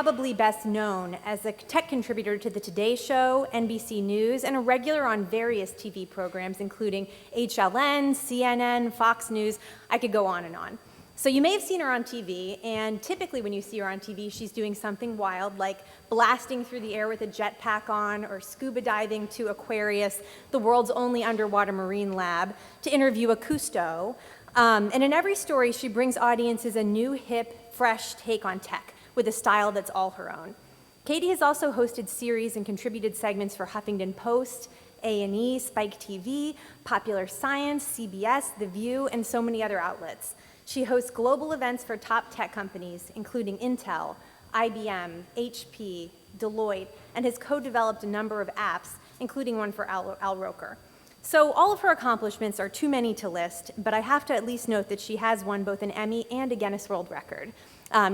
probably best known as a tech contributor to The Today Show, NBC News, and a regular on various TV programs, including HLN, CNN, Fox News. I could go on and on. So you may have seen her on TV, and typically when you see her on TV, she's doing something wild, like blasting through the air with a jetpack on, or scuba diving to Aquarius, the world's only underwater marine lab, to interview a Cousteau. And in every story, she brings audiences a new, hip, fresh take on tech, with a style that's all her own. Katie has also hosted series and contributed segments for Huffington Post, A&E, Spike TV, Popular Science, CBS, The View, and so many other outlets. She hosts global events for top tech companies, including Intel, IBM, HP, Deloitte, and has co-developed a number of apps, including one for Al Roker. So all of her accomplishments are too many to list, but I have to at least note that she has won both an Emmy and a Guinness World Record.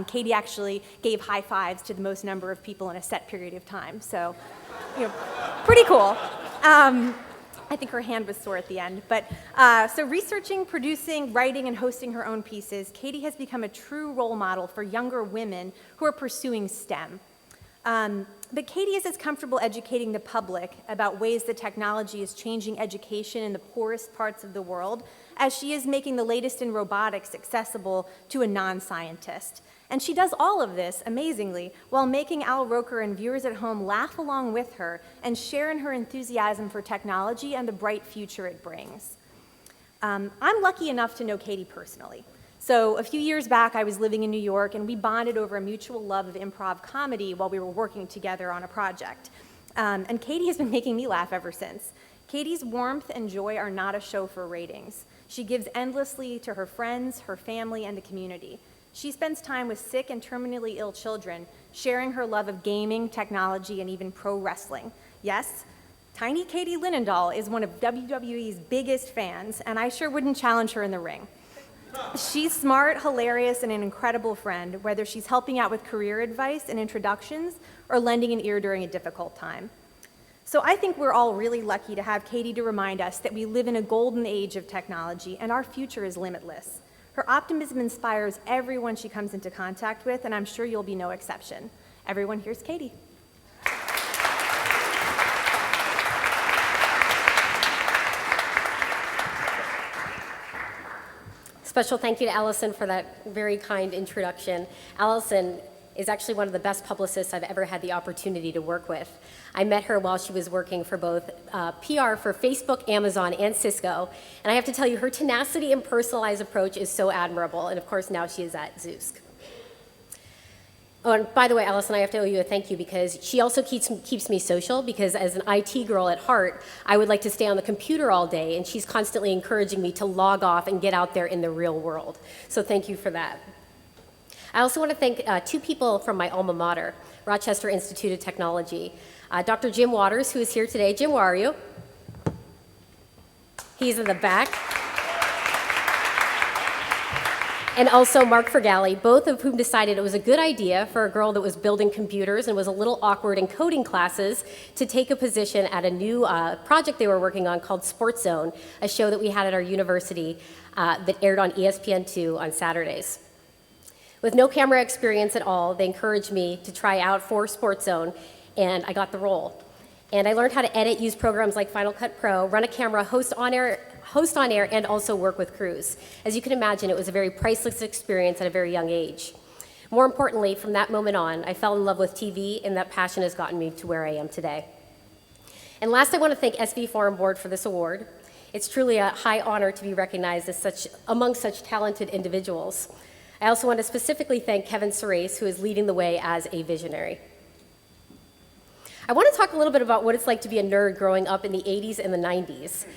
Katie actually gave high fives to the most number of people in a set period of time, so pretty cool. I think her hand was sore at the end. But so researching, producing, writing, and hosting her own pieces, Katie has become a true role model for younger women who are pursuing STEM. But Katie is as comfortable educating the public about ways that technology is changing education in the poorest parts of the world as she is making the latest in robotics accessible to a non-scientist. And she does all of this, amazingly, while making Al Roker and viewers at home laugh along with her and share in her enthusiasm for technology and the bright future it brings. I'm lucky enough to know Katie personally. So a few years back, I was living in New York, and we bonded over a mutual love of improv comedy while we were working together on a project. And Katie has been making me laugh ever since. Katie's warmth and joy are not a show for ratings. She gives endlessly to her friends, her family, and the community. She spends time with sick and terminally ill children, sharing her love of gaming, technology, and even pro wrestling. Yes, tiny Katie Linendoll is one of WWE's biggest fans, and I sure wouldn't challenge her in the ring. She's smart, hilarious, and an incredible friend, whether she's helping out with career advice and introductions or lending an ear during a difficult time. So I think we're all really lucky to have Katie to remind us that we live in a golden age of technology and our future is limitless. Her optimism inspires everyone she comes into contact with, and I'm sure you'll be no exception. Everyone, here's Katie. Special thank you to Allison for that very kind introduction. Allison is actually one of the best publicists I've ever had the opportunity to work with. I met her while she was working for both PR for Facebook, Amazon, and Cisco. And I have to tell you, her tenacity and personalized approach is so admirable. And of course, now she is at Zoosk. Oh, and by the way, Allison, I have to owe you a thank you because she also keeps me social, because as an IT girl at heart, I would like to stay on the computer all day, and she's constantly encouraging me to log off and get out there in the real world. So thank you for that. I also want to thank two people from my alma mater, Rochester Institute of Technology. Dr. Jim Waters, who is here today. Jim, where are you? He's in the back. And also Mark Fergali, both of whom decided it was a good idea for a girl that was building computers and was a little awkward in coding classes to take a position at a new project they were working on called Sports Zone, a show that we had at our university that aired on ESPN2 on Saturdays. With no camera experience at all, they encouraged me to try out for Sports Zone, and I got the role. And I learned how to edit, use programs like Final Cut Pro, run a camera, host on air, and also work with crews. As you can imagine, it was a very priceless experience at a very young age. More importantly, from that moment on, I fell in love with TV, and that passion has gotten me to where I am today. And last, I want to thank SV Forum Board for this award. It's truly a high honor to be recognized as among such talented individuals. I also want to specifically thank Kevin Surace, who is leading the way as a visionary. I want to talk a little bit about what it's like to be a nerd growing up in the 80s and the 90s.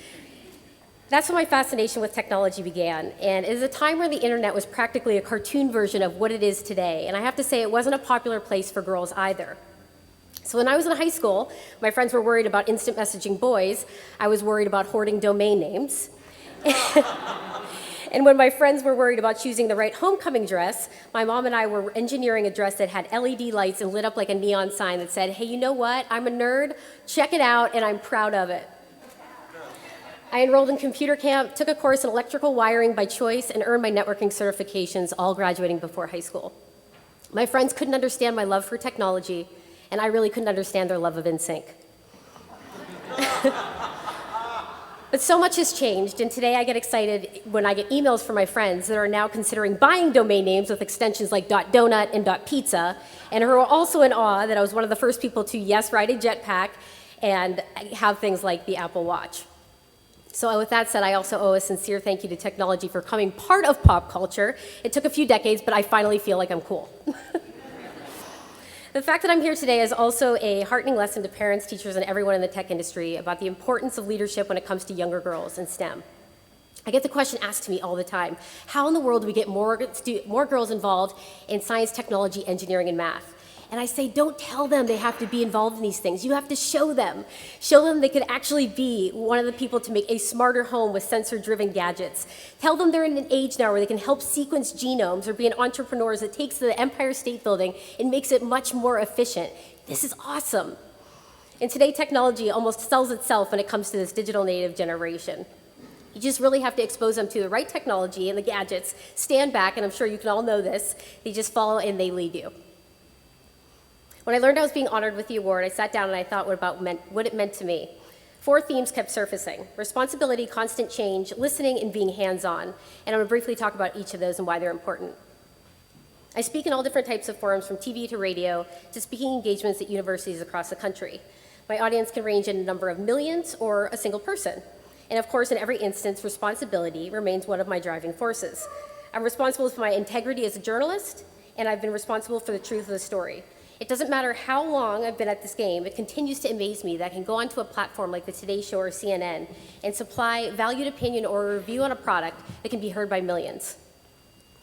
That's when my fascination with technology began, and it is a time where the internet was practically a cartoon version of what it is today, and I have to say it wasn't a popular place for girls either. So when I was in high school, my friends were worried about instant messaging boys. I was worried about hoarding domain names. And when my friends were worried about choosing the right homecoming dress, my mom and I were engineering a dress that had LED lights and lit up like a neon sign that said, "Hey, you know what? I'm a nerd, check it out, and I'm proud of it." I enrolled in computer camp, took a course in electrical wiring by choice, and earned my networking certifications, all graduating before high school. My friends couldn't understand my love for technology, and I really couldn't understand their love of NSYNC. But so much has changed, and today I get excited when I get emails from my friends that are now considering buying domain names with extensions like .donut and .pizza, and who are also in awe that I was one of the first people to, yes, ride a jetpack and have things like the Apple Watch. So with that said, I also owe a sincere thank you to technology for becoming part of pop culture. It took a few decades, but I finally feel like I'm cool. The fact that I'm here today is also a heartening lesson to parents, teachers, and everyone in the tech industry about the importance of leadership when it comes to younger girls in STEM. I get the question asked to me all the time, how in the world do we get more girls involved in science, technology, engineering, and math? And I say, don't tell them they have to be involved in these things. You have to show them. Show them they could actually be one of the people to make a smarter home with sensor-driven gadgets. Tell them they're in an age now where they can help sequence genomes or be an entrepreneur that takes the Empire State Building and makes it much more efficient. This is awesome. And today, technology almost sells itself when it comes to this digital native generation. You just really have to expose them to the right technology and the gadgets, stand back, and I'm sure you can all know this. They just follow and they lead you. When I learned I was being honored with the award, I sat down and I thought what it meant to me. 4 themes kept surfacing: responsibility, constant change, listening, and being hands-on. And I'm going to briefly talk about each of those and why they're important. I speak in all different types of forums, from TV to radio to speaking engagements at universities across the country. My audience can range in a number of millions or a single person. And of course, in every instance, responsibility remains one of my driving forces. I'm responsible for my integrity as a journalist, and I've been responsible for the truth of the story. It doesn't matter how long I've been at this game, it continues to amaze me that I can go onto a platform like the Today Show or CNN and supply valued opinion or a review on a product that can be heard by millions.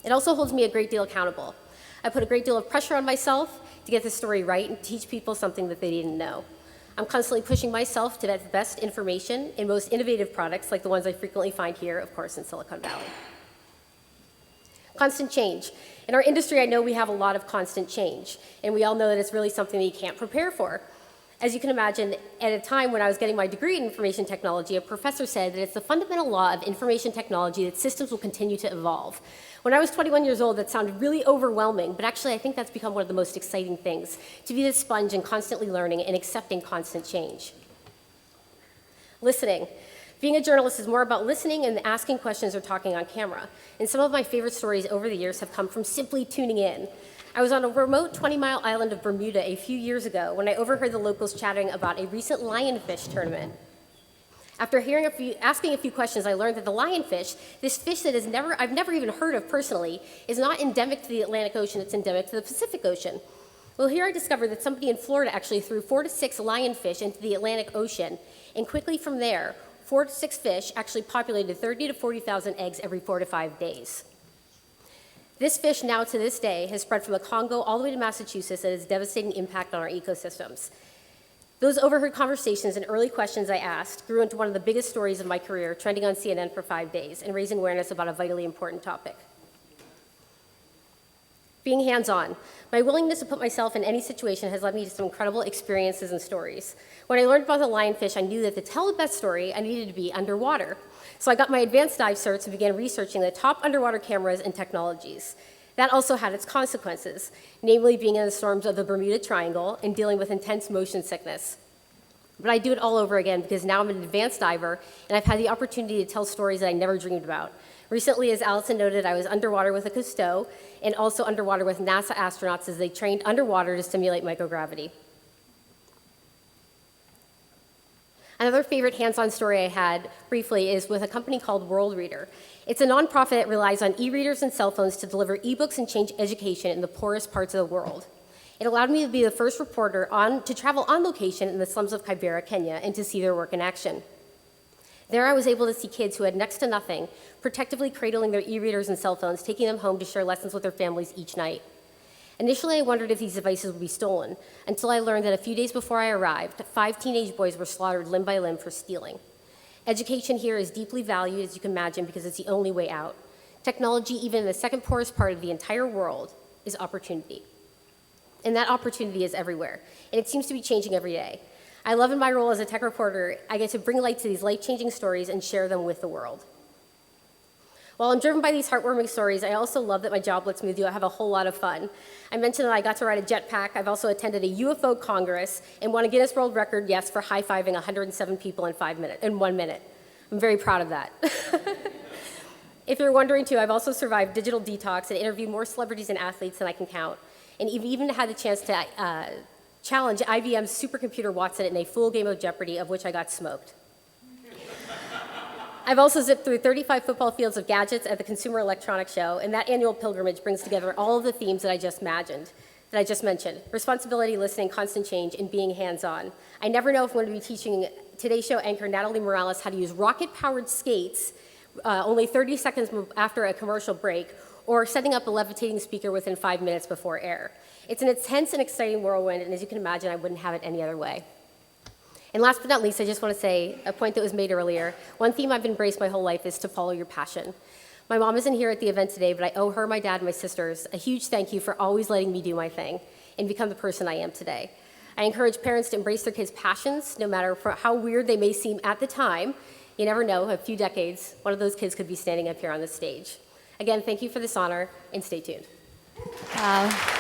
It also holds me a great deal accountable. I put a great deal of pressure on myself to get this story right and teach people something that they didn't know. I'm constantly pushing myself to get the best information in most innovative products like the ones I frequently find here, of course, in Silicon Valley. Constant change. In our industry, I know we have a lot of constant change, and we all know that it's really something that you can't prepare for. As you can imagine, at a time when I was getting my degree in information technology, a professor said that it's the fundamental law of information technology that systems will continue to evolve. When I was 21 years old, that sounded really overwhelming, but actually I think that's become one of the most exciting things, to be this sponge and constantly learning and accepting constant change. Listening. Being a journalist is more about listening and asking questions or talking on camera. And some of my favorite stories over the years have come from simply tuning in. I was on a remote 20-mile island of Bermuda a few years ago when I overheard the locals chatting about a recent lionfish tournament. After asking a few questions, I learned that the lionfish, this fish that I've never even heard of personally, is not endemic to the Atlantic Ocean, it's endemic to the Pacific Ocean. Well, here I discovered that somebody in Florida actually threw 4 to 6 lionfish into the Atlantic Ocean, and quickly from there, 4 to 6 fish actually populated 30 to 40,000 eggs every 4 to 5 days. This fish now to this day has spread from the Congo all the way to Massachusetts and has a devastating impact on our ecosystems. Those overheard conversations and early questions I asked grew into one of the biggest stories of my career, trending on CNN for 5 days and raising awareness about a vitally important topic. Being hands-on. My willingness to put myself in any situation has led me to some incredible experiences and stories. When I learned about the lionfish, I knew that to tell the best story, I needed to be underwater. So I got my advanced dive certs and began researching the top underwater cameras and technologies. That also had its consequences, namely being in the storms of the Bermuda Triangle and dealing with intense motion sickness. But I do it all over again because now I'm an advanced diver and I've had the opportunity to tell stories that I never dreamed about. Recently, as Allison noted, I was underwater with a Cousteau and also underwater with NASA astronauts as they trained underwater to simulate microgravity. Another favorite hands-on story I had briefly is with a company called World Reader. It's a nonprofit that relies on e-readers and cell phones to deliver ebooks and change education in the poorest parts of the world. It allowed me to be the first reporter to travel on location in the slums of Kibera, Kenya, and to see their work in action. There I was able to see kids who had next to nothing, protectively cradling their e-readers and cell phones, taking them home to share lessons with their families each night. Initially, I wondered if these devices would be stolen, until I learned that a few days before I arrived, 5 teenage boys were slaughtered limb by limb for stealing. Education here is deeply valued, as you can imagine, because it's the only way out. Technology, even in the second poorest part of the entire world, is opportunity. And that opportunity is everywhere, and it seems to be changing every day. I love in my role as a tech reporter, I get to bring light to these life-changing stories and share them with the world. While I'm driven by these heartwarming stories, I also love that my job lets me have a whole lot of fun. I mentioned that I got to ride a jetpack. I've also attended a UFO Congress and won a Guinness World Record, yes, for high-fiving 107 people in 1 minute. I'm very proud of that. If you're wondering too, I've also survived digital detox and interviewed more celebrities and athletes than I can count, and even had the chance to challenge IBM's supercomputer Watson in a full game of Jeopardy, of which I got smoked. I've also zipped through 35 football fields of gadgets at the Consumer Electronics Show, and that annual pilgrimage brings together all of the themes that I just mentioned: responsibility, listening, constant change, and being hands-on. I never know if I'm going to be teaching Today Show anchor Natalie Morales how to use rocket-powered skates only 30 seconds after a commercial break, or setting up a levitating speaker within 5 minutes before air. It's an intense and exciting whirlwind, and as you can imagine, I wouldn't have it any other way. And last but not least, I just want to say a point that was made earlier. One theme I've embraced my whole life is to follow your passion. My mom isn't here at the event today, but I owe her, my dad, and my sisters a huge thank you for always letting me do my thing and become the person I am today. I encourage parents to embrace their kids' passions, no matter how weird they may seem at the time. You never know, in a few decades, one of those kids could be standing up here on this stage. Again, thank you for this honor, and stay tuned. Wow.